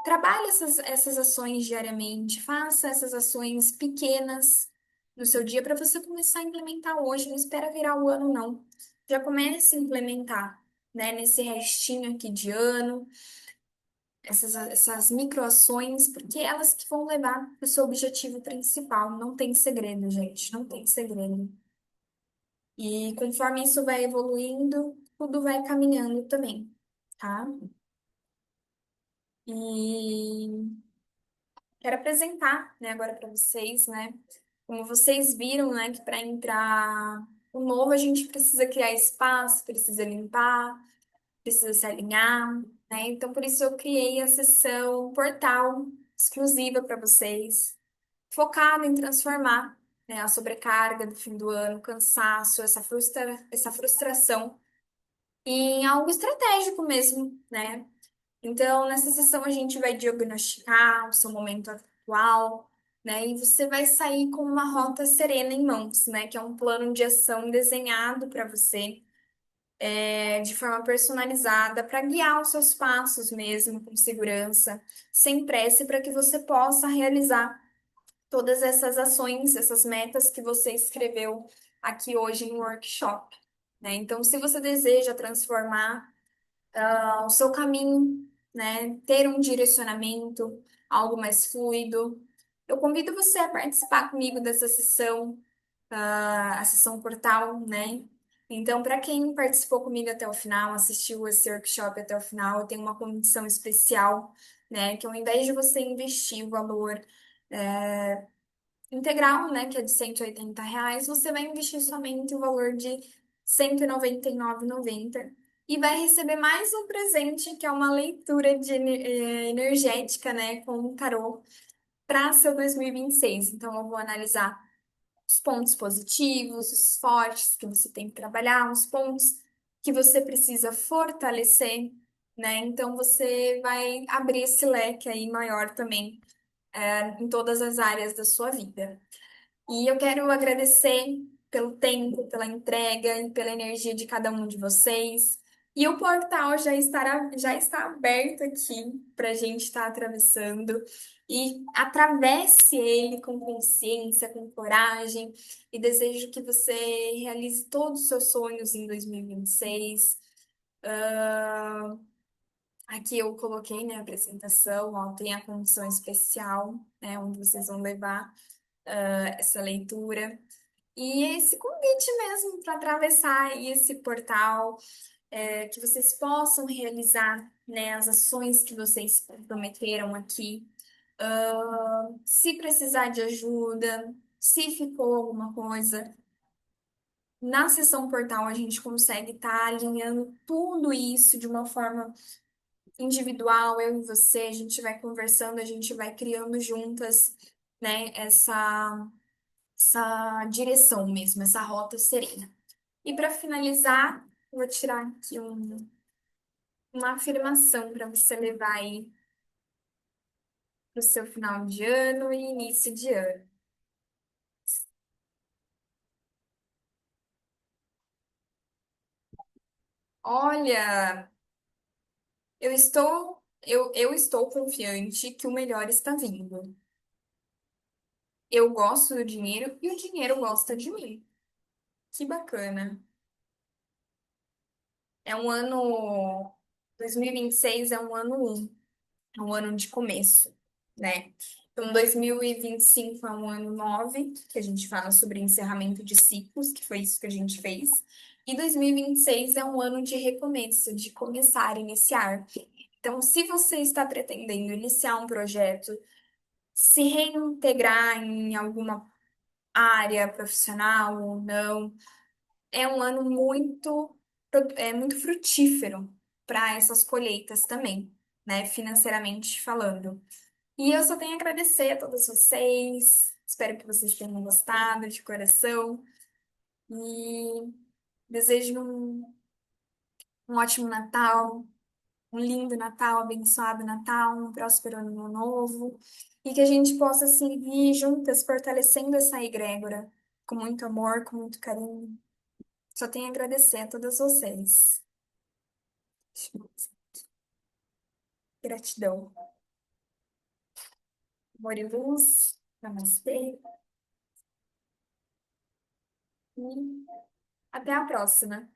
S1: trabalhe essas ações diariamente, faça essas ações pequenas no seu dia para você começar a implementar hoje. Não espera virar o ano, não. Já comece a implementar, né, nesse restinho aqui de ano, essas microações, porque elas que vão levar para o seu objetivo principal. Não tem segredo, gente, não tem segredo. E conforme isso vai evoluindo, tudo vai caminhando também, tá? E quero apresentar, né, agora para vocês, né? Como vocês viram, né, que para entrar o novo a gente precisa criar espaço, precisa limpar, precisa se alinhar, né? Então por isso eu criei a sessão portal exclusiva para vocês, focada em transformar, né, a sobrecarga do fim do ano, o cansaço, essa frustração em algo estratégico mesmo, né? Então, nessa sessão, a gente vai diagnosticar o seu momento atual, né? E você vai sair com uma rota serena em mãos, né? Que é um plano de ação desenhado para você, de forma personalizada, para guiar os seus passos mesmo, com segurança, sem pressa, para que você possa realizar todas essas ações, essas metas que você escreveu aqui hoje no workshop, né? Então, se você deseja transformar o seu caminho, né? Ter um direcionamento, algo mais fluido. Eu convido você a participar comigo dessa sessão, a sessão portal, né? Então, para quem participou comigo até o final, assistiu esse workshop até o final, eu tenho uma condição especial, né? Que ao invés de você investir o valor integral, né, que é de R$ 180, você vai investir somente o valor de R$ 199,90 e vai receber mais um presente, que é uma leitura energética, né, com o tarô para seu 2026. Então, eu vou analisar os pontos positivos, os fortes que você tem que trabalhar, os pontos que você precisa fortalecer, né? Então, você vai abrir esse leque aí maior também, em todas as áreas da sua vida. E eu quero agradecer pelo tempo, pela entrega e pela energia de cada um de vocês. E o portal já está aberto aqui para a gente estar atravessando. E atravesse ele com consciência, com coragem. E desejo que você realize todos os seus sonhos em 2026. Aqui eu coloquei, né, a apresentação, ó, tem a condição especial, né, onde vocês vão levar essa leitura. E esse convite mesmo para atravessar aí esse portal, que vocês possam realizar, né, as ações que vocês prometeram aqui. Se precisar de ajuda, se ficou alguma coisa, na sessão portal a gente consegue estar alinhando tudo isso de uma forma individual, eu e você, a gente vai conversando, a gente vai criando juntas, né, essa direção mesmo, essa rota serena. E para finalizar, eu vou tirar aqui uma afirmação para você levar aí para o seu final de ano e início de ano. Olha, eu estou confiante que o melhor está vindo. Eu gosto do dinheiro e o dinheiro gosta de mim. Que bacana. É um ano, 2026 é um ano um, é um ano de começo, né? Então, 2025 é um ano 9 que a gente fala sobre encerramento de ciclos, que foi isso que a gente fez. E 2026 é um ano de recomeço, de começar, iniciar. Então, se você está pretendendo iniciar um projeto, se reintegrar em alguma área profissional ou não, é um ano muito frutífero para essas colheitas também, né, financeiramente falando. E eu só tenho a agradecer a todos vocês. Espero que vocês tenham gostado de coração e desejo um ótimo Natal, um lindo Natal, abençoado Natal, um próspero ano novo e que a gente possa seguir juntas fortalecendo essa egrégora com muito amor, com muito carinho. Só tenho a agradecer a todas vocês. Gratidão. Amor e luz. Namastê. E até a próxima.